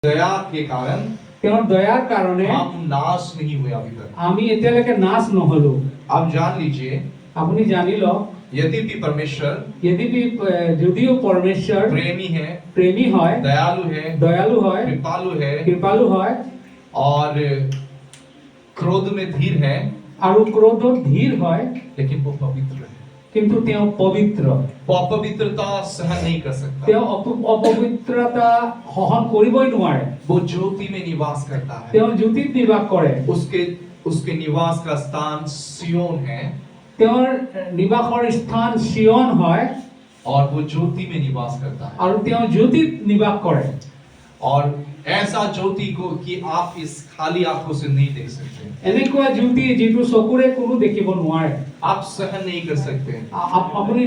दया के कारण তেওঁৰ দয়াৰ কাৰণে हम नाश नहीं हुए अभी तक। আমি এতিয়ালৈকে নাশ নহলো। आप जान लीजिए, আপুনি জানি লওক, यद्यपि परमेश्वर যদিও পৰমেশ্বৰ प्रेमी है, প্ৰেমী হয়, दयालु है, দয়ালু হয়, कृपालु है কৃপালু হয় और क्रोध में धीर है, আৰু ক্ৰোধত ধীৰ হয়, लेकिन वो पवित्र है। কিন্তু তেওঁ পবিত্ৰ। वो अपवित्रता सहन नहीं कर सकता। তেওঁ অপবিত্ৰতা সহন কৰিবই নোৱাৰে। वो ज्योति में निवास करता है। তেওঁ জ্যোতিত নিবাস কৰে। उसके निवास का स्थान सियोन है তেওঁৰ নিবাসৰ স্থান সিয়ন হয় और वो ज्योति में निवास करता है। আৰু তেওঁ জ্যোতিত নিবাস কৰে। और ऐसा ज्योति को कि आप इस खाली आंखों से नहीं देख सकते, এনেকুৱা জ্যোতি যিটো চকুৰে কোনো দেখিব নোৱাৰে, आप सहन नहीं कर सकते। আপুনি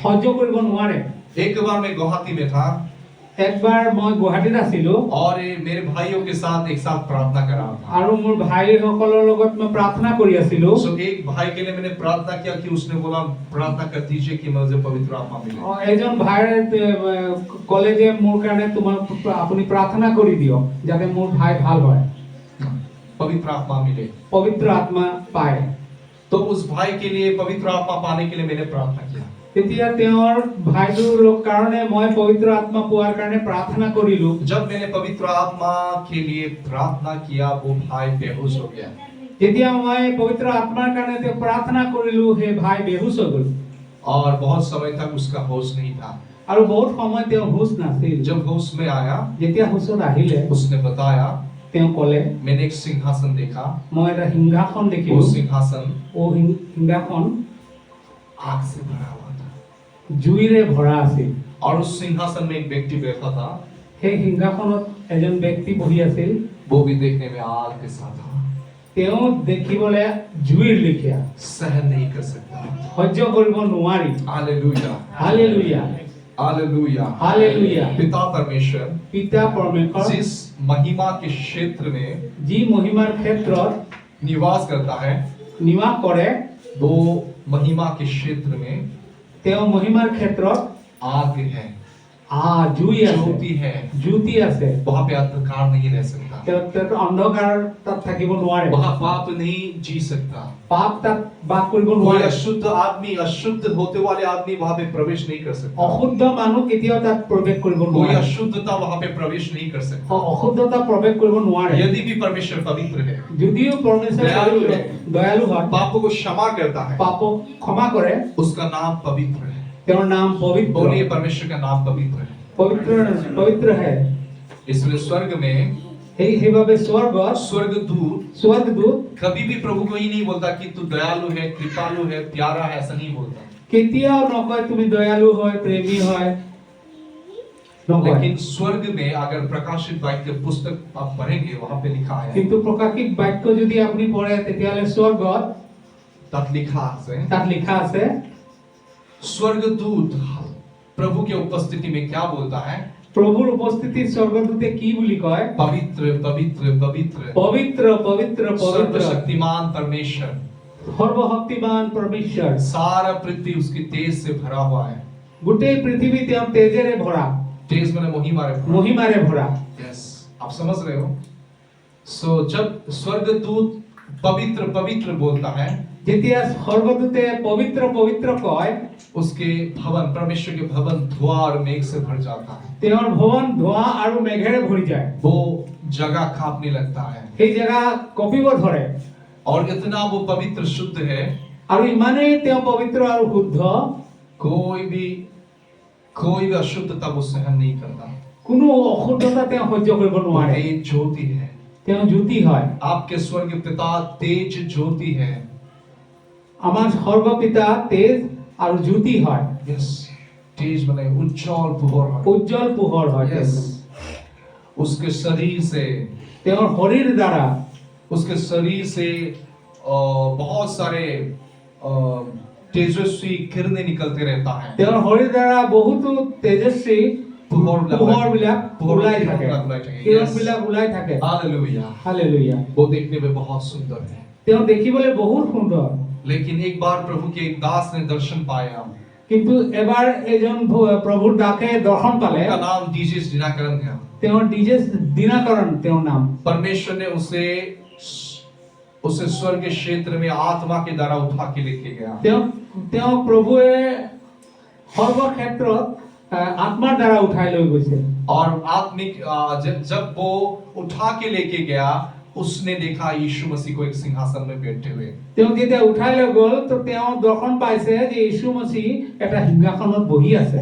সহ্য কৰিব নোৱাৰে। एक बार मैं गुवाहाटी में था একবাৰ মই গুৱাহাটীত আছিলো और मेरे भाइयों के साथ एक साथ प्रार्थना कर रहा था। আৰু মোৰ ভাইসকলৰ লগত মই প্ৰাৰ্থনা কৰি আছিলো। So एक भाई के लिए मैंने प्रार्थना किया कि उसने बोला प्रार्थना कर दीजिए कि मुझे पवित्र आत्मा मिले। এজন ভাইৰ ক'লে যে মোৰ কাৰণে আপুনি প্ৰাৰ্থনা কৰি দিয়ক যাতে মোৰ ভাই ভাল হয়, पवित्र आत्मा मिले। পবিত্ৰ আত্মা পায়। तो उस भाई के लिए पवित्र आत्मा पाने के लिए मैंने प्रार्थना किया। তেতিয়া তেওঁৰ ভাইটোৰ কাৰণে মই পবিত্ৰ আত্মা পোৱাৰ কাৰণে প্ৰাৰ্থনা কৰিলো। जब मैंने पवित्र आत्मा के लिए प्रार्थना किया वो भाई बेहोश हो गया। যেতিয়া মই পবিত্ৰ আত্মাৰ কাৰণে প্ৰাৰ্থনা কৰিলো সেই ভাই বেহুচ হৈ গ'ল और बहुत समय तक उसका होश नहीं था। আৰু বহুত সময় তেওঁ হুঁচ নাছিল। जब होश में आया যেতিয়া হুঁচত আহিলে उसने बताया তেওঁ ক'লে मैंने एक सिंहासन देखा। মই এটা সিংহাসন वो দেখিলো। सिंहासन সিংহাসন आग से भरा हुआ था জুইৰে ভৰা আছিল। और उस सिंहासन में एक व्यक्ति बैठा था। সেই সিংহাসনত এজন ব্যক্তি বহি আছিল। वो भी देखने में आग के साथ था। তেওঁ দেখিবলৈ জুইৰ লেখীয়া, सहन नहीं कर सकता। সহ্য কৰিব নোৱাৰি। Hallelujah, hallelujah, hallelujah, hallelujah. पिता परमेश्वर পিতা পৰমেশ্বৰ जिस महिमा के क्षेत्र में যি মহিমাৰ ক্ষেত্ৰত निवास करता है, নিবাস কৰে, वो महिमा के क्षेत्र में তেওঁ মহিমাৰ ক্ষেত্ৰত आग है, জুই আছে, ज्योति है। জ্যোতি আছে। वहां पे अंधकार नहीं रह सकता, তেওঁ অন্ধকাৰ তাত থাকিব নোৱাৰে, वहां पाप नहीं जी सकता। পাপ তাত বাস কৰিব कोई নোৱাৰে। अशुद्ध आदमी, अशुद्ध होते वाले आदमी वहां पे प्रवेश नहीं कर सकता। অশুদ্ধ মানুহ কেতিয়াও তাত প্ৰৱেশ কৰিব कोई নোৱাৰে, अशुद्धता वहां पे प्रवेश नहीं कर सकता। অশুদ্ধতা প্ৰৱেশ কৰিব নোৱাৰে। यदि भी परमेश्वर पवित्र है, যদিও পৰমেশ্বৰ দয়ালু है, দয়ালু হয়, पापों को क्षमा करता है, পাপক ক্ষমা কৰে, उसका नाम पवित्र है। তেওঁৰ नाम पवित्र। बोलिए परमेश्वर का नाम पवित्र है। पवित्र पवित्र है। इसलिए स्वर्ग में সেইভাবে স্বর্গত स्वर्गदूत कभी भी प्रभु को ही नहीं बोलता कि तू दयालु है, कृपालु है, प्यारा है, ऐसा नहीं बोलता। কেতিয়াও নকয় তুমি দয়ালু হয়, প্রেমী হয়, लेकिन स्वर्ग में अगर प्रकाशित वाक्य पुस्तक आप पढ़ेंगे वहां पे लिखा है, কিন্তু প্রকাশিত বাক্য যদি আপনি পড়ে তেতিয়াহলে স্বর্গত तब लिखा আছে स्वर्गदूत प्रभु के उपस्थिति में क्या बोलता है? প্রভুর উপস্থিতিত স্বর্গদূতে কি বুলি কয়? पवित्र पवित्र पवित्र পবিত্র পবিত্র পবিত্র सर्वशक्तिमान परमेश्वर, সর্বশক্তিমান পরমেশ্বর। सारा पृथ्वी उसकी तेज से भरा हुआ है। গোটেই পৃথিবী তেওঁৰ তেজেৰে ভরা, तेज माने মহিমাৰে ভরা। यस, आप समझ रहे हो? सो जब स्वर्गदूत पवित्र पवित्र बोलता है, যেতিয়া স্বর্গদূতে পবিত্র পবিত্র কয়, उसके भवन, परमेश्वर के भवन धुआं और मेघ से भर जाता है। তেওঁৰ ভৱন ধোঁৱা আৰু মেঘেৰে ভৰি যায়। वो जगह कांपने लगता है সেই জায়গা কঁপিব ধৰে। और इतना वो पवित्र शुद्ध है, আৰু ইমানেই তেওঁ পবিত্ৰ আৰু শুদ্ধ, कोई भी अशुद्धता वो सहन नहीं करता। কোনো অশুদ্ধতা তেওঁ সহ্য কৰিব নোৱাৰে। ये ज्योति है, তেওঁ জ্যোতি হয়। आपके स्वर्ग पिता तेज ज्योति है। আমাৰ স্বৰ্গপিতা তেজ আৰু জ্যোতি হয়। यस, तेज माने उज्जवल पुहर है। উজ্জ্বল পোহৰ হয়। यस, उसके शरीर से তেওঁৰ শৰীৰ দ্বাৰা बहुत सारे तेजस्वी किरणें निकलते रहता है। তেওঁৰ শৰীৰ দ্বাৰা বহুতো তেজস্বী পোহৰবিলাক ওলাই থাকে, কিৰণবিলাক ওলাই থাকে। Hallelujah, hallelujah. वो देखने में बहुत सुंदर है। তেওঁ দেখিবলৈ বহুত সুন্দৰ। लेकिन एक बार प्रभु के एक दास ने दर्शन पाया, কিন্তু এবাৰ এজন প্ৰভুৰ দাসে দৰ্শন পালে। उनका नाम डीजे दिनाकरण है। তেওঁৰ ডিজেছ দিনাকৰণ তেওঁৰ নাম परमेश्वर ने उसे स्वर्ग क्षेत्र में आत्मा के द्वारा उठा के लेके गया তেওঁ প্ৰভুৱে সৰ্বক্ষেত্ৰত आत्मार द्वारा उठाई লৈ গৈছে और आत्मिक जब वो उठा के लेके गया उसने देखा यीशु मसीह को एक सिंहासन में बैठे हुए তেওঁ যেতিয়া উঠাই লৈ গ'ল তো তেওঁ দৰ্শন পাইছে যে यीशु मसीह এটা সিংহাসনত বহি আছে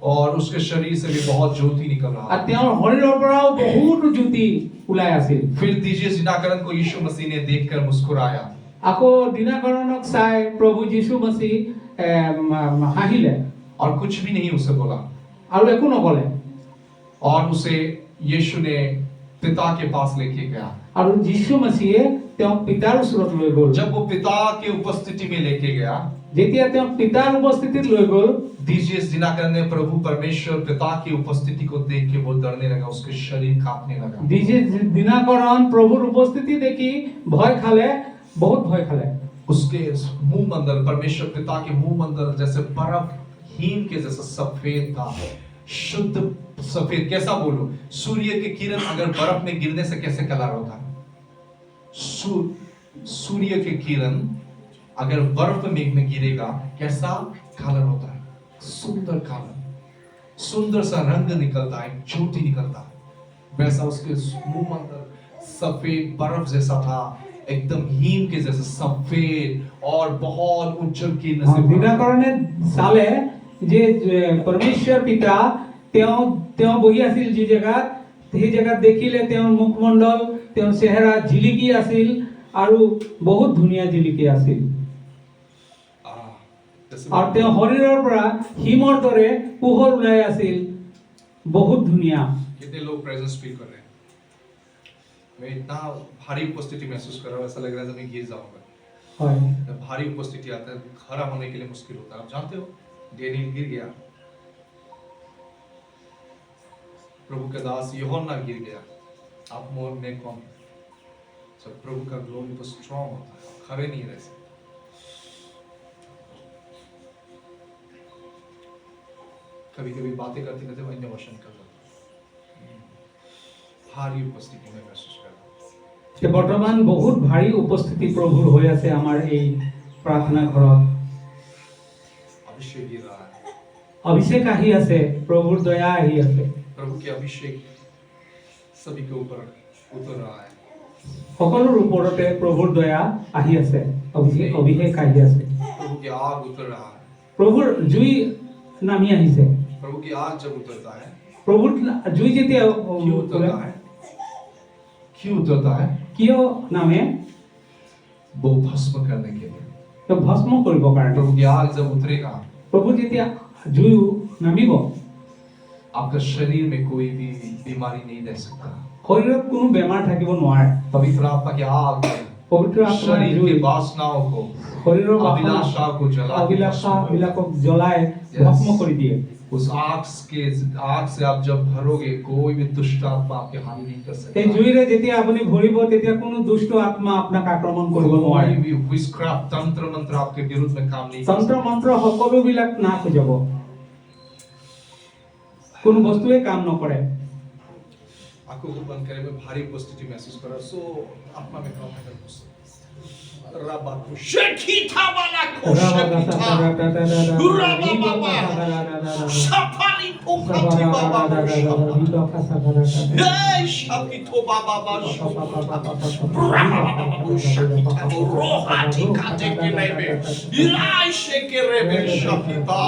और उसके शरीर से भी बहुत ज्योति निकल रहा আর তেওঁৰ শৰীৰৰ পৰাও বহুত জ্যোতি ওলাই আছিল फिर दीजिए दिनाकरण को यीशु मसीह ने देखकर मुस्कुराया আকৌ দিনাকৰণক চাই প্ৰভু যীশু मसीह হাঁহিলে और कुछ भी नहीं उसे बोला আৰু একো নকলে और उसे यीशु ने पिता के पास लेके गया আৰু যীশু मसीहे তেওঁক পিতাৰ ওচৰত লৈ গ'ল जब वो पिता की उपस्थिति में लेके गया যেতিয়া তেওঁক পিতাৰ উপস্থিতিত লৈ গ'ল दीजिए दिनाकरण ने प्रभु परमेश्वर पिता की उपस्थिति को देख के वो डरने लगा उसके शरीर कांपने लगा দিজে দিনাকৰণ প্ৰভুৰ উপস্থিতি দেখি ভয় খালে बहुत भय खाले उसके मुंह मंडल परमेश्वर पिता के मुंह मंडल जैसे बर्फ हिम के जैसा सफेद था शुद्ध सफेद कैसा बोलो सूर्य की किरण अगर बर्फ में गिरने से कैसे कलर होता है सूर्य की किरण अगर बर्फ में गिरेगा कैसा कलर होता है सुंदर कलर सुंदर सा रंग निकलता है ज्योति निकलता है वैसा उसके मुंह मंडल सफेद बर्फ जैसा था एकदम हिम के जैसे सफेद और बहुत उज्जवल किरण से দিনাকৰণে চালে যে परमेश्वर पिता তেওঁ বহি আছিল যে জায়গাত সেই জায়গাত দেখিলে তেওঁৰ মুখমণ্ডল তেওঁৰ চেহেৰা জিলিকি আছিল আৰু বহুত ধুনীয়া জিলিকি আছিল আৰু তেওঁ শৰীৰৰ পৰা হিমৰ দৰে পোহৰ ওলাই আছিল बहुत धुनिया कितने लोग प्रेजेंस फील कर रहे हैं मैं इतना भारी उपस्थिति महसूस कर रहा हूँ ऐसा लग रहा है मैं गिर जाऊंगा भारी उपस्थिति आता है खड़ा होने के लिए मुश्किल होता है आप जानते हो डेनियल गिर गया प्रभु का दास यूहन्ना गिर गया आप मोर में कौन जब प्रभु का ग्लोरी तो स्ट्रांग होता है खड़े नहीं रह सकते कभी कभी बातें करते करते वो इनोवेशन कर जाता भारी उपस्थिति में महसूस कर रहा বৰ্তমান বহুত ভাৰী উপস্থিতি প্ৰভুৰ হৈ আছে আমাৰ এই প্ৰাৰ্থনা ঘৰত अभिषेक गिर रहा है অভিষেক আহি আছে প্ৰভুৰ দয়া আহি আছে प्रभु के अभिषेक सभी के ऊपर उतर रहा है সকলোৰ ওপৰতে প্ৰভুৰ দয়া আহি আছে অভিষেক আহি আছে प्रभु की आग उतर रहा है প্ৰভুৰ জুই নামি আহিছে प्रभु की आग जब उतरता है প্ৰভুৰ জুই যেতিয়া क्यों उतरता है क्यों उतरता है কিয় নামে वो भस्म करने के लिए তো ভস্ম কৰিব কাৰণে प्रभु की आग जब उतरेगा প্ৰভু যেতিয়া জুই নামিব आपका शरीर में कोई भी बीमारी नहीं रह सकता শৰীৰত কোনো বেমাৰ থাকিব নোৱাৰে पवित्र आत्मा की आग পবিত্ৰ আত্মাৰ शरीर জুই की वासनाओं को শৰীৰৰ अभिलाषा को जला অভিলাষাবিলাকক জ্বলাই ভস্ম কৰি দিয়ে उस आग से आप जब भरोगे कोई भी दुष्ट आत्मा आपके हानि नहीं कर सकता এই জুইৰে যেতিয়া আপুনি ভৰিব তেতিয়া কোনো দুষ্ট আত্মা আপোনাক আক্ৰমণ কৰিব নোৱাৰে कोई भी विचक्राफ्ट तंत्र मंत्र आपके विरुद्ध में काम नहीं कर তন্ত্ৰ মন্ত্ৰ সকলোবিলাক নাশ হৈ যাব কোনো বস্তুৱে কাম নকৰে आंखों को बंद करे मैं भारी उपस्थिति महसूस कर रहा हूं सो आत्मा में काम कर रहा हूं रबा को शेखीथा वाला को शेखीथा रबा बाबा सफाली पोखती बाबा जय शक्ति तो बाबा रोहाती काटे के रेबे इलाशे के रेबे शक्तिता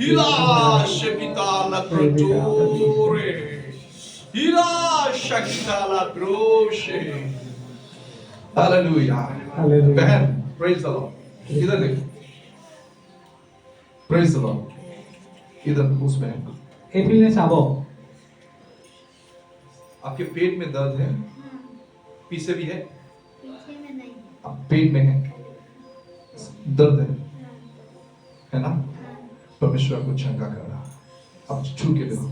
इलाशे पिता la creature इलाशे पिता la croce हालेलुया Hallelujah. बहन प्रेज द लॉर्ड इधर देखो प्रेज द लॉर्ड इधर उस बहन को এইপিনে চাব आपके पेट में दर्द है पीछे भी है पीछे में नहीं है अब पेट में है दर्द है ना परमेश्वर को चंगा कर रहा अब छू के देखो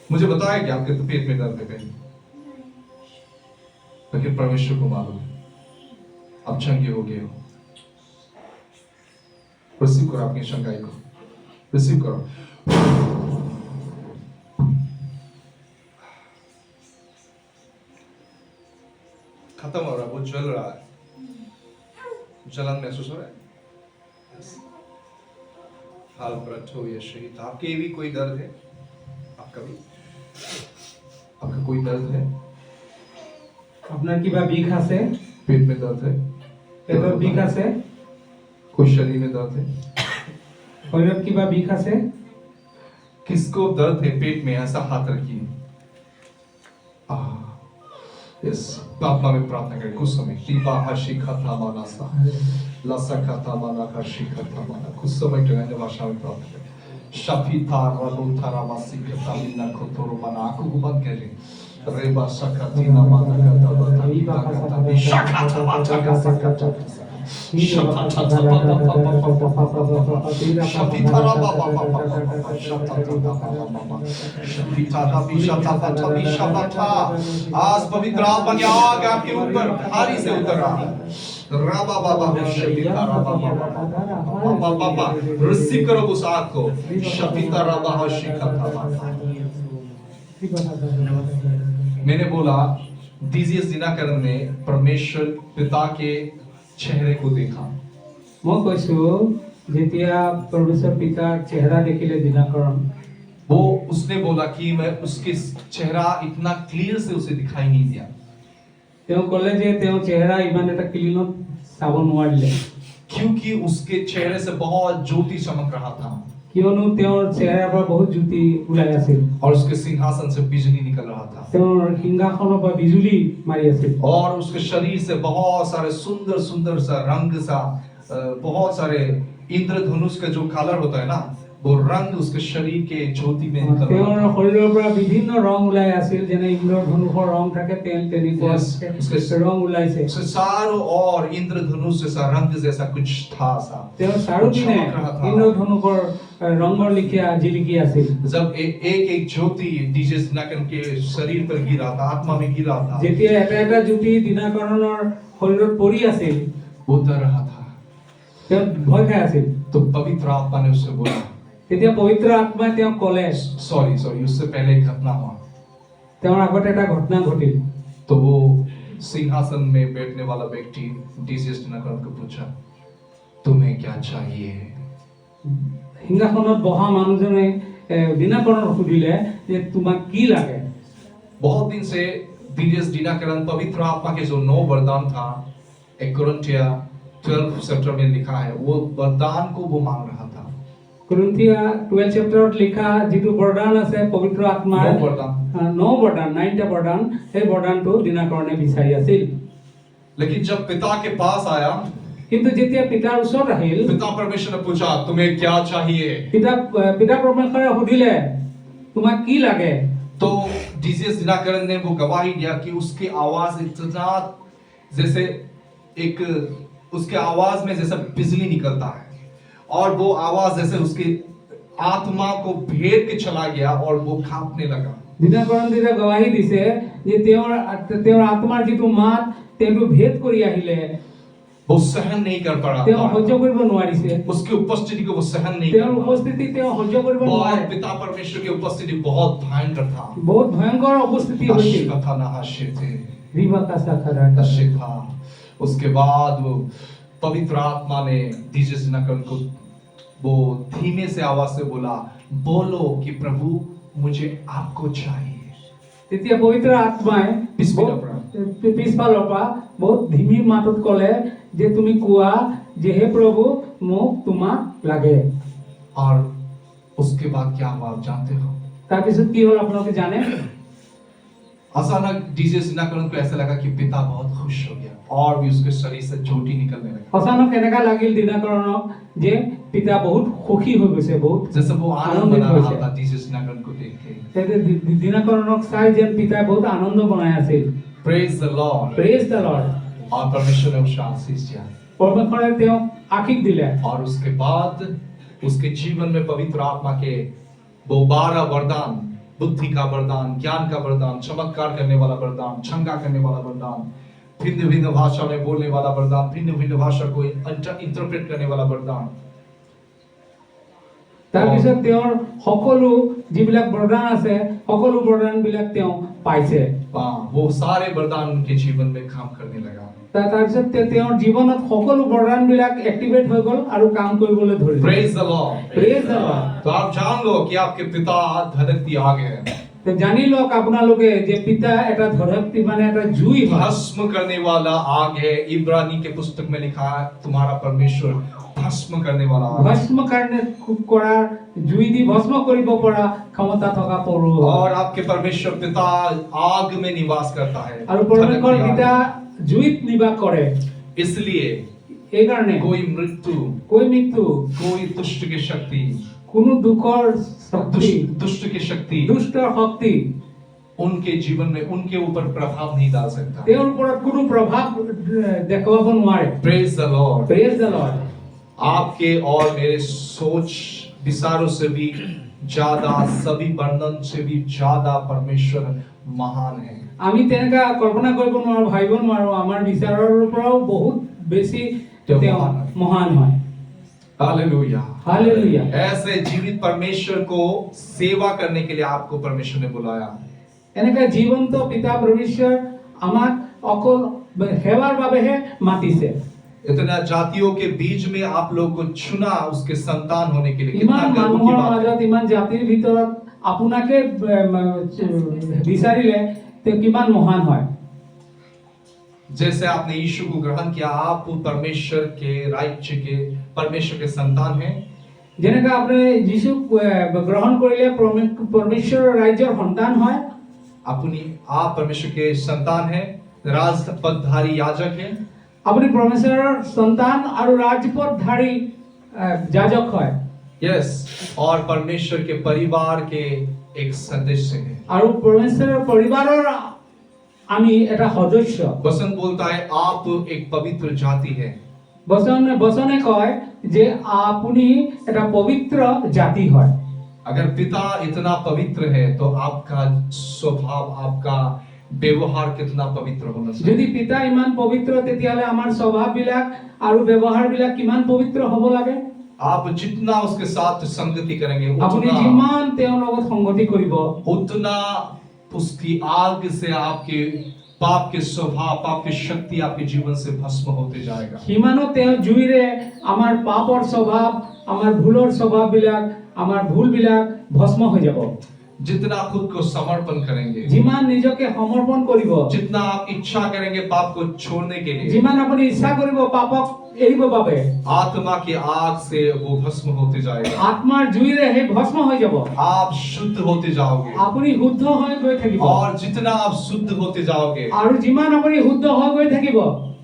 मुझे बताया कि आपके पेट में दर्द है कहीं लेकिन परमेश्वर को मालूम अब चंगे हो गए हो रिसीव करो अपनी शंकाई को रिसीव करो खत्म हो रहा है, वो जल रहा है, जलन महसूस हो रहा है। हाल प्रठो ये शहीद, आपके भी कोई दर्द है? आपका भी? आपका कोई दर्द है? আপনার কিবা বিষ আছে? पेट में दर्द है? পেটৰ বিষ আছে? कोई शरीर में दर्द है? শৰীৰত কিবা বিষ আছে? किसको दर्द है पेट में? ऐसा हाथ रखिए। यस, आत्मा में प्रार्थना करें कुछ समय। टीपा हर्षी खता माना सा लसा खता माना हर्षी खता माना, कुछ समय अन्य भाषा में प्रार्थना करें। शफी था रबु थारा मासी खता मिना खुतरो माना, आंखों को बंद करें। रेबा सकती ना माना कता बता बीता कता बिशा खता माता कता शफा था शफी था रबा शफी था बिशा था बिशा था। आज पवित्र आत्मा की आग आपके ऊपर भारी से उतर रहा है। राबा बाबा शफी था रबा बाबा बाबा रिसीव करो उस आग को। शफी था रबा शिखा था। मैंने बोला डीजीएस दिनाकरण ने परमेश्वर पिता के चेहरे को देखा। মই কৈছো যেতিয়া পৰমেশ্বৰ পিতাৰ চেহাৰা দেখিলে দিনাকৰণ, वो उसने बोला कि मैं उसके चेहरा इतना क्लियर से उसे दिखाई नहीं दिया, তেওঁ ক'লে যে তেওঁ চেহাৰা ইমান এটা ক্লিনত চাব নোৱাৰিলে, क्योंकि उसके चेहरे से बहुत ज्योति चमक रहा था কিয়নো তেওঁৰ চেহাৰাৰ পৰা বহুত জ্যোতি ওলাই আছিল, और उसके सिंहासन से बिजली निकल रहा था তেওঁৰ সিংহাসনৰ পৰা বিজুলী মাৰি আছিল, और उसके शरीर से बहुत सारे सुंदर सुंदर सा रंग सा बहुत सारे इंद्रधनुष का जो कलर होता है ना, वो रंग उसके शरीर के ज्योति में निकल তেওঁৰ रहा था। শৰীৰৰ পৰা বিভিন্ন ৰং ওলাই আছিল, যেনে ইন্দ্ৰধনুষৰ ৰং থাকে তেনেকুৱা ৰং ওলাইছে। उसके चारों ओर इंद्रधनुष जैसा रंग जैसा कुछ था सा। তেওঁ চাৰিওপিনে ইন্দ্ৰধনুষৰ ৰঙৰ লিখিয়া জিলিকি আছিল। जब एक एक ज्योति डीजे दिनाकरन के शरीर पर गिरा था, आत्मा में गिरा था, যেতিয়া এটা এটা জ্যোতি দিনাকৰণৰ শৰীৰত পৰি আছিল, वो डर रहा था। তেওঁ ভয় খাই আছিল। तो पवित्र आत्मा ने उससे बोला, তেতিয়া পবিত্ৰ আত্মাই তেওঁক ক'লে, सॉरी उससे पहले एक घटना हुआ। তেওঁৰ আগতে এটা ঘটনা ঘটিল। तो वो सिंहासन में बैठने वाला व्यक्ति डीसीएस दिनाकरन को पूछा, तुम्हें क्या चाहिए? সিংহাসনত বহা মানুহজনে দিনাকৰণক সুধিলে যে তোমাক কি লাগে? बहुत दिन से डीजीएस दिनाकरन पवित्र आत्मा के जो 9 वरदान था, 1 कोरिन्थिया 12 चैप्टर में लिखा है, वो वरदान को वो मांग रहा था। কৰিন্থিয়া 12 চেপ্টাৰত লিখা যিটো বৰদান আছে পবিত্ৰ আত্মাৰ 9 वरदान। 9 বৰদান, 9টা বৰদান, সেই বৰদানটো দিনাকৰণে বিচাৰি আছিল। लेकिन जब पिता के पास आया, কিন্তু যেতিয়া পিতাৰ ওচৰত আহিল, पिता परमेश्वर ने पूछा, तुम्हें क्या चाहिए? পিতা পৰমেশ্বৰে সুধিলে তোমাক কি লাগে? तो डीजीएस दिनाकरन ने वो गवाही दिया कि उसकी आवाज इतना जैसे एक उसके आवाज में जैसा बिजली निकलता है, और वो आवाज जैसे उसकी आत्मा को भेद के चला गया और वो कांपने लगा। দিনাকৰণ যেতিয়া গৱাহী দিছে যে তেওঁৰ আত্মাৰ যিটো মাত তেওঁটো ভেদ কৰি আহিলে, वो सहन नहीं कर पा তেওঁ रहा সহ্য কৰিব নোৱাৰিছে, था, उसकी उपस्थिति को वो सहन नहीं তেওঁৰ कर पा উপস্থিতি তেওঁ সহ্য কৰিব रहा। নোৱাৰে। बहुत पिता परमेश्वर की उपस्थिति बहुत भयंकर था। বহুত ভয়ংকৰ উপস্থিতি হৈছিল। अश्वत्था नहाशे थे, ৰিবাকাসা খাৰাটা। नशे था। उसके बाद वो पवित्र आत्मा ने डीजीएस दिनाकरन को वो धीमे से आवाज से बोला, बोलो कि प्रभु मुझे आपको चाहिए। তেতিয়া পবিত্ৰ আত্মাই পিছফালৰ পৰা বহুত ধিমি মাতত ক'লে যে তুমি কোৱা যে হে প্ৰভু মোক তোমাক লাগে। और उसके बाद क्या हुआ आप जानते हो? তাৰপিছত কি হ'ল আপোনালোকে জানে? अचानक डीजीएस दिनाकरन को ऐसा लगा कि पिता बहुत खुश हो गया और भी उसके शरीर से ज्योति निकलने लगा, অচানক এনেকা লাগিল দিনাকৰণক যে পিতা বহুত সুখী হৈ গৈছে, বহুত जैसे वो आनंद आनंदित बना हो रहा गया। था डीजीएस दिनाकरन को देख के। দিনাকৰণক চাই যেন পিতাই বহুত আনন্দ বনাই আছিল। Praise the Lord. Praise the lord. और परमेश्वर ने उसे आशीष दिया। পৰমেশ্বৰে তেওঁক আশীষ দিলে। और उसके बाद उसके जीवन में पवित्र आत्मा के वो 12 वरदान, बुद्धि का वरदान, ज्ञान का वरदान, चमत्कार करने वाला वरदान, छंगा करने वाला वरदान, भिन्न भिन्न भाषा में बोलने वाला वरदान, भिन्न भिन्न भाषा को इंटरप्रेट करने वाला वरदान, তাৰপিছত তেওঁৰ সকলো যিবিলাক বৰদান আছে সকলো বৰদান বিলাক তেওঁ পাইছে वो सारे वरदान उनके जीवन में काम करने लगा। তাৰপিছত তেওঁৰ জীৱনত সকলো বৰদান বিলাক এক্টিভেট হৈ গ'ল আৰু কাম কৰিবলৈ ধৰিলে Praise the Lord। Praise the Lord। तो आप जान लो कि आपके पिता धरती आग है, তো জানি লওক আপোনালোকে যে পিতা এটা ধৰকটি মানে এটা জুই হয় भस्म करने वाला आग है। इब्रानी के पुस्तक में लिखा है तुम्हारा परमेश्वर भस्म करने वाला आग है। ভস্ম কাৰণে কৰাৰ জুই দি ভস্ম কৰিব পৰা ক্ষমতা থকা পৰু और आपके परमेश्वर पिता आग में निवास करता है, আৰু পৰমেশ্বৰ धरती आग। পিতা জুইত নিবাস কৰে इसलिए এই কাৰণে कोई मृत्यु, কৈ মৃত্যু कोई दुष्ट की शक्ति, কোনো দুখৰ শক্তি दुष्ट की शक्ति দুষ্টৰ শক্তি उनके जीवन में उनके ऊपर प्रभाव नहीं डाल सकता। তেওঁৰ ওপৰত কোনো প্ৰভাৱ দেখুৱাব নোৱাৰে Praise the Lord। Praise the lord आपके और मेरे सोच विचारों से भी ज्यादा, सभी वर्णन से भी ज्यादा परमेश्वर महान है। আমি তেনেকা কল্পনা কৰিব নোৱাৰো ভাবিব নোৱাৰো আমাৰ বিচাৰৰ পৰাও বহুত বেছি তেওঁ মহান হয় हालेलुया। हालेलुया ऐसे जीवित परमेश्वर को सेवा करने के लिए आपको परमेश्वर ने बुलाया। এনেকা জীৱন্ত পিতা পৰমেশ্বৰ আমাক অকল সেৱাৰ বাবেহে মাতিছে इतना जातियों के बीच में आप लोग को चुना उसके संतान होने के लिए। कितना ইমান गर्व की মানুহৰ बात है। মাজত ইমান জাতিৰ ভিতৰত আপোনাকে বিচাৰিলে তেওঁ কিমান মহান হয় जैसे आपने यीशु को ग्रहण किया, आप परमेश्वर के राज्य के, परमेश्वर के संतान हैं। যেনেকা আপুনি যীশুক গ্ৰহণ কৰিলে পৰমেশ্বৰৰ ৰাজ্যৰ সন্তান হয় अपनी आप परमेश्वर के संतान हैं, राजपदधारी याजक हैं। আপুনি পৰমেশ্বৰৰ সন্তান আৰু ৰাজপদধাৰী যাজক হয় यस, और परमेश्वर के परिवार के एक सदस्य हैं। আৰু পৰমেশ্বৰৰ পৰিবাৰৰ আমি এটা সদস্য वचन बोलता है आप एक पवित्र जाति है। বচনে কয় যে আপুনি এটা পবিত্ৰ জাতি হয় अगर पिता इतना पवित्र है तो आपका स्वभाव, आपका व्यवहार कितना पवित्र होना चाहिए। যদি পিতা ইমান পবিত্ৰ তেতিয়াহলে আমাৰ স্বভাৱ বিলাক আৰু ব্যৱহাৰ বিলাক কিমান পবিত্ৰ হ'ব লাগে आप जितना उसके साथ संगति करेंगे আপুনি उतना যিমান তেওঁৰ লগত সংগতি কৰিব उतना उसकी आग से आपके पाप के स्वभाव, पाप की शक्ति आपके जीवन से भस्म होते जाएगा। সিমানো তেওঁ জুইৰে আমাৰ পাপৰ স্বভাৱ আমাৰ ভুলৰ স্বভাৱ বিলাক আমাৰ ভুল বিলাক ভস্ম হৈ যাব जितना खुद को समर्पण करेंगे, যিমান নিজকে সমৰ্পণ কৰিব जितना आप इच्छा करेंगे पाप को छोड़ने के लिए, যিমান আপুনি ইচ্ছা কৰিব পাপক এৰিব বাবে आत्मा की आग से वो भस्म होते जाएगा। আত্মাৰ জুইৰে সেই ভস্ম হৈ যাব आप शुद्ध होते जाओगे, আপুনি শুদ্ধ হৈ গৈ থাকিব और जितना आप शुद्ध होते जाओगे, আৰু যিমান আপুনি শুদ্ধ হৈ গৈ থাকিব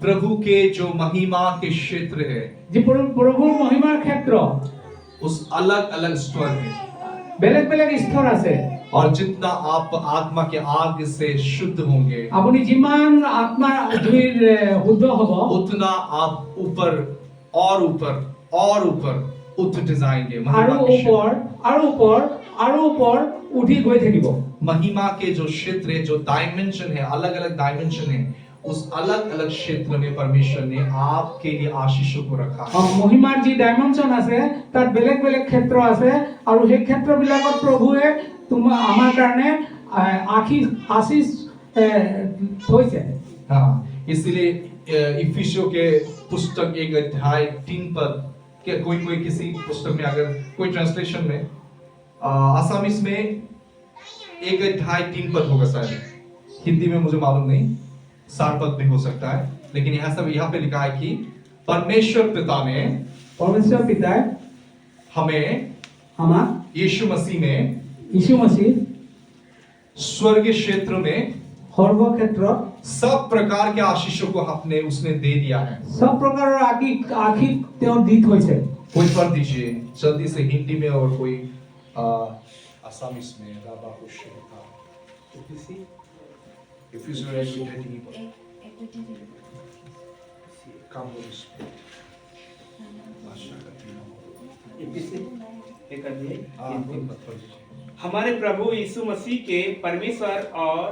प्रभु के जो महिमा के क्षेत्र है, যে প্ৰভুৰ মহিমাৰ ক্ষেত্ৰ उस अलग अलग स्वर में, বেলেগ বেলেগ স্তৰ আছে और जितना आप आत्मा के आग से शुद्ध होंगे, আপুনি যিমান আত্মাৰ জুইৰ শুদ্ধ হ'ব उतना आप ऊपर और ऊपर और ऊपर उठते जाएंगे। আৰু ওপৰ আৰু ওপৰ আৰু ওপৰ উঠি গৈ থাকিব महिमा के जो क्षेत्र है, जो डायमेंशन है, अलग अलग डायमेंशन है, उस अलग अलग क्षेत्र में परमेश्वर ने आपके लिए आशीषों को रखा है। মহিমাৰ যি ডাইমেনশন আছে তাত বেলেগ বেলেগ ক্ষেত্ৰ আছে আৰু সেই ক্ষেত্ৰবিলাকত প্ৰভুৱে আমাৰ কাৰণে আশীষ থৈছে हाँ, इसलिए इफिसियों के पुस्तक 1:3 के कोई किसी पुस्तक में, अगर कोई ट्रांसलेशन में आसामीज में 1:3 होगा शायद, हिंदी में मुझे मालूम नहीं, 7 पद भी हो सकता है, लेकिन यहाँ पे लिखा है कि परमेश्वर पिता ने পৰমেশ্বৰ পিতাই हमें আমাক यीशु मसीह में যীশু মसीह स्वर्गीय क्षेत्र में সৰ্ব ক্ষেত্ৰত सब प्रकार के आशीषों को उसने दे दिया है। সব প্ৰকাৰৰ আশীষ তেওঁ দি থৈছে कोई पढ़ दीजिए जल्दी से हिंदी में और कोई आसामीज में। हमारे प्रभु यीशु मसीह के परमेश्वर और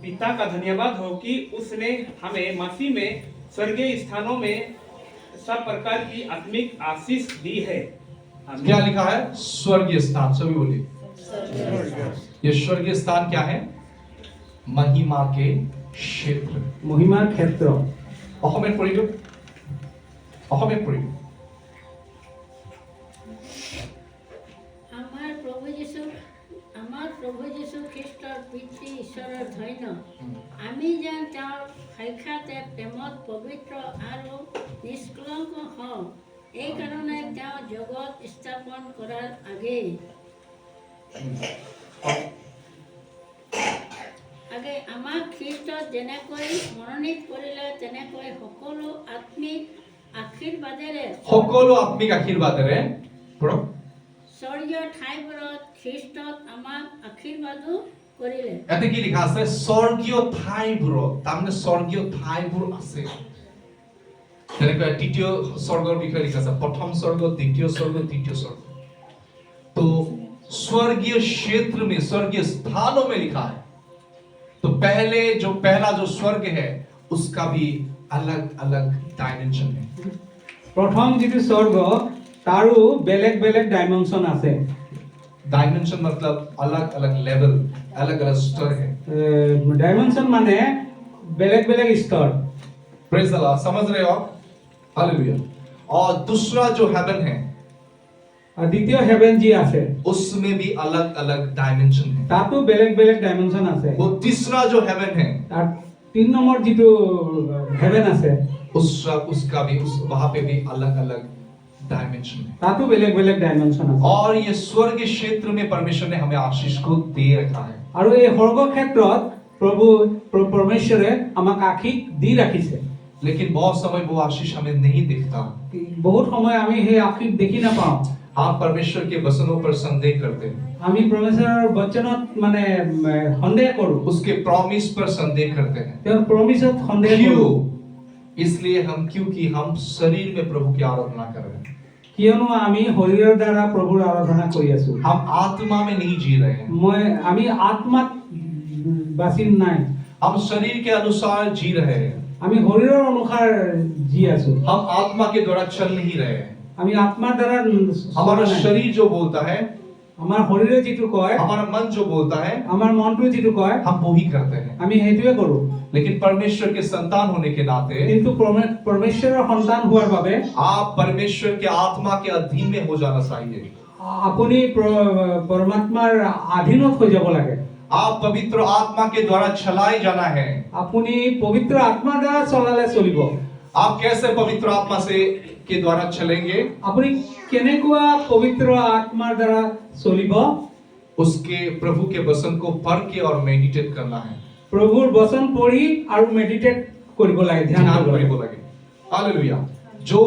पिता का धन्यवाद हो कि उसने हमें मसीह में स्वर्गीय स्थानों में सब प्रकार की आत्मिक आशीष दी है। क्या लिखा है? स्वर्गीय स्थान, सभी बोलिए ये स्वर्गीय स्थान क्या है? महिमा के क्षेत्र। মহিমাৰ ক্ষেত্ৰ। অসমীয়াত পঢ়িব, অসমীয়াত পঢ়িব। আমাৰ প্ৰভু যীশু খ্ৰীষ্টৰ পিতৃ ঈশ্বৰৰ ধন্য আমি যেন তেওঁৰ সাক্ষাতে প্ৰেমত পবিত্ৰ আৰু নিষ্কলংক হওঁ, এইকাৰণে তেওঁ জগত স্থাপন কৰাৰ আগেয়ে আমাক খ্ৰীষ্টত যেনেকৈ মনোনীত কৰিলে, তেনেকৈ সকলো আত্মিক আশীৰ্বাদেৰে পঢ়ক। স্বৰ্গীয় ঠাইবোৰত খ্ৰীষ্টত আমাক আশীৰ্বাদো কৰিলে। এতে কি লিখা আছে? স্বৰ্গীয় ঠাইবোৰত, তাৰমানে স্বৰ্গীয় ঠাইবোৰ আছে। যেনেকৈ তৃতীয় স্বৰ্গৰ বিষয়ে লিখা আছে, প্ৰথম স্বৰ্গ, দ্বিতীয় স্বৰ্গ, তৃতীয় স্বৰ্গ। तो स्वर्गीय क्षेत्र में, स्वर्गीय स्थानों में लिखा है। तो पहला जो स्वर्ग है उसका भी अलग अलग डायमेंशन है। প্ৰথম যিটো স্বৰ্গ তাৰো বেলেগ বেলেগ ডাইমেনশন আছে। डायमेंशन मतलब अलग अलग लेवल, अलग अलग स्तर है। डायमेंशन माने बेलेग बेलेग स्तर। प्रेज द लॉर्ड, समझ रहे हो आप? हालेलुया। और दूसरा जो हेवन है, और द्वितीय हेवन जी আছে, उसमें भी अलग अलग डायमेंशन है। তাতো বেলেগ বেলেগ ডাইমেনশন আছে। वो तीसरा जो हेवन है, আর 3 নম্বৰ যেটো হেভেন আছে, उसका भी वहां पे भी अलग अलग डायमेंशन है। তাতো বেলেগ বেলেগ ডাইমেনশন আছে। और ये स्वर्ग क्षेत्र में परमेश्वर ने हमें आशीष को दे रखा है। আৰু এই স্বৰ্গ ক্ষেত্ৰত প্ৰভু পৰমেশ্বৰে আমাক আশীষ দি ৰাখিছে। लेकिन बहुत समय वो आशीष हमें नहीं दिखता। বহুত সময় আমি সেই আশীষ দেখি নাপাওঁ। आप परमेश्वर के वचनों पर संदेह करते हैं, আমি পৰমেশ্বৰৰ বচনত মানে সন্দেহ কৰো, उसके प्रॉमिस पर संदेह करते हैं। তেওঁৰ প্ৰমিছত সন্দেহ কৰো। क्यों? इसलिए क्योंकि हम शरीर में प्रभु की आराधना कर रहे हैं। কিয়নো আমি শৰীৰৰ দ্বাৰা প্ৰভুৰ আৰাধনা কৰি আছো। हम आत्मा में नहीं जी रहे हैं। আমি আত্মাত বাসি নাই। हम शरीर के अनुसार जी रहे हैं। আমি শৰীৰৰ অনুসাৰ জি আছো। हम आत्मा के द्वारा चल नहीं रहे हैं। আমি আত্মাৰ দ্বাৰা हमारा शरीर जो बोलता है, আমাৰ শৰীৰে যিটো কয়, हमारा मन जो बोलता है, আমাৰ মনটো যিটো কয়, हम वो ही करते हैं। আমি সেইটোৱে কৰো। लेकिन परमेश्वर के संतान होने के नाते কিন্তু পৰমেশ্বৰৰ সন্তান হোৱাৰ বাবে आप परमेश्वर के आत्मा के अधीन में हो जाना चाहिए। আপুনি পৰমাত্মাৰ অধীনত হৈ যাব লাগে। आप पवित्र आत्मा के द्वारा चलाए जाना है। আপুনি পবিত্ৰ আত্মাৰ দ্বাৰা চলালে চলিব। आप कैसे पवित्र आत्मा के द्वारा चलेंगे? আপুনি কেনেকুৱা পবিত্ৰ আত্মাৰ দ্বাৰা চলিব? उसके प्रभु के वचन को पढ़ के और मेडिटेट करना है। প্ৰভুৰ বচন পঢ়ি আৰু মেডিটেট কৰিব লাগে, ধ্যান কৰিব লাগে। हालेलुया। जो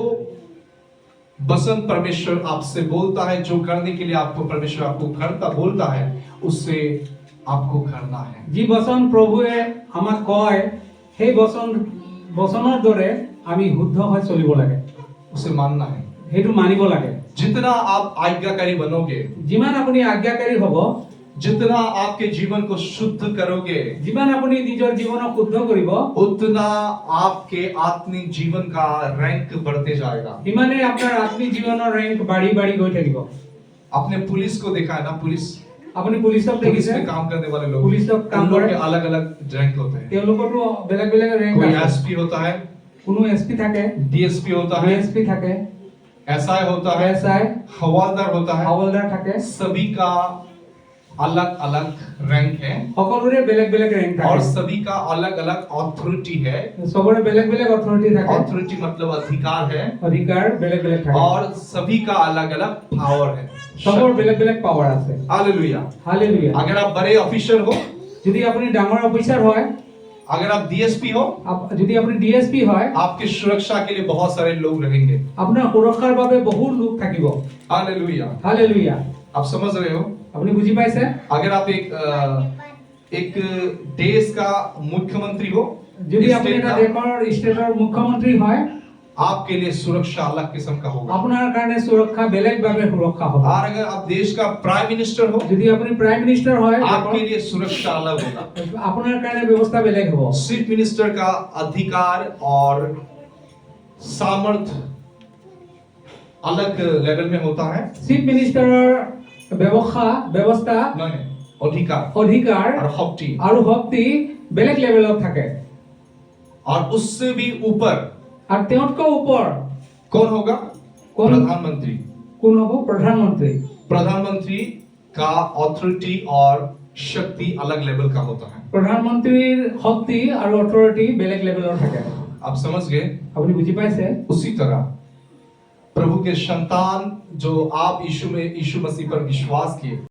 वचन परमेश्वर आपसे बोलता है, जो करने के लिए आपको परमेश्वर आपको करता बोलता है, उससे आपको करना है। যি বচন প্ৰভুৱে আমাক কয়, সেই বচনৰ দৰে আমি শুদ্ধ হৈ চলিব লাগে, उसे मानना है। সেইটো মানিব লাগে। जितना आप आज्ञाकारी बनोगे, যিমান আপুনি আজ্ঞাকাৰী হ'ব, जितना आपके जीवन को शुद्ध करोगे, যিমান আপুনি নিজৰ জীৱনক শুদ্ধ কৰিব, उतना आपके आत्मिक जीवन का रैंक बढ़ते जाएगा। সিমানে আপোনাৰ আত্মিক জীৱনৰ ৰেংক বাঢ়ি বাঢ়ি গৈ থাকিব। आपने पुलिस को देखा है ना? पुलिस আপুনি পুলিচক पुलिस দেখিছে, में काम करने वाले लोग, पुलिसक काम उन लोग करे। के अलग अलग रैंक होते हैं। তেওঁলোকৰতো বেলেগ বেলেগ ৰেংক कोई আছে। एसपी होता है, কোনো এসপি থাকে, डीएसपी होता है, ডিএসপি থাকে, एसआई होता है, এসআই, हवलदार होता है। হাওলদাৰ থাকে। सभी का अलग अलग रैंक है সকলোৰে বেলেগ বেলেগ ৰেংক और থাকে। सभी का अलग अलग अथॉरिटी है। চবৰে বেলেগ বেলেগ অথৰিটি থাকে, अथॉरिटी मतलब अधिकार है, অধিকাৰ বেলেগ বেলেগ থাকে। और सभी का अलग अलग पावर है। চবৰ বেলেগ বেলেগ পাৱাৰ আছে। हालेलुया। হালেলুয়া। अगर आप बड़े ऑफिसर हो, যদি আপুনি ডাঙৰ অফিচাৰ হয়, अगर आप डीएसपी हो, যদি আপুনি ডিএসপি হয়, आपकी सुरक्षा के लिए बहुत सारे लोग रहेंगे। আপোনাৰ সুৰক্ষাৰ বাবে বহুত লোক থাকিব। हालेलुया। হালেলুয়া। आप समझ रहे हो? আপুনি বুজি পাইছে? अगर आप एक देश का मुख्यमंत्री हो, যদি আপুনি स्टेट এটা का, দেশৰ ষ্টেটৰ মুখ্যমন্ত্ৰী হয়, आपके लिए सुरक्षा अलग किस्म का होगा। আপোনাৰ কাৰণে সুৰক্ষা বেলেগ ভাবে সুৰক্ষা হ'ব। और अगर आप देश का प्राइम मिनिस्टर हो, যদি আপুনি প্ৰাইম মিনিষ্টাৰ হয়, आपके लिए सुरक्षा अलग होगा। আপোনাৰ কাৰণে ব্যৱস্থা বেলেগ হ'ব। चीफ मिनिस्टर का अधिकार और सामर्थ्य अलग लेवल में होता है। চিফ মিনিষ্টাৰৰ ব্যৱস্থা नहीं अधिकार অধিকাৰ और शक्ति আৰু শক্তি বেলেগ লেভেলত থাকে और उससे भी ऊपर আৰু তেওঁতকৈ ওপৰ कौन होगा कौन? प्रधानमंत्री কোন হ'ব প্ৰধানমন্ত্ৰী प्रधानमंत्री का अथॉरिटी और शक्ति अलग लेवल का होता है প্ৰধানমন্ত্ৰীৰ শক্তি আৰু অথৰিটি বেলেগ লেভেলৰ থাকে आप समझ गए আপুনি বুজি পাইছে उसी तरह प्रभु के संतान जो आप यीशु मसीह पर विश्वास किए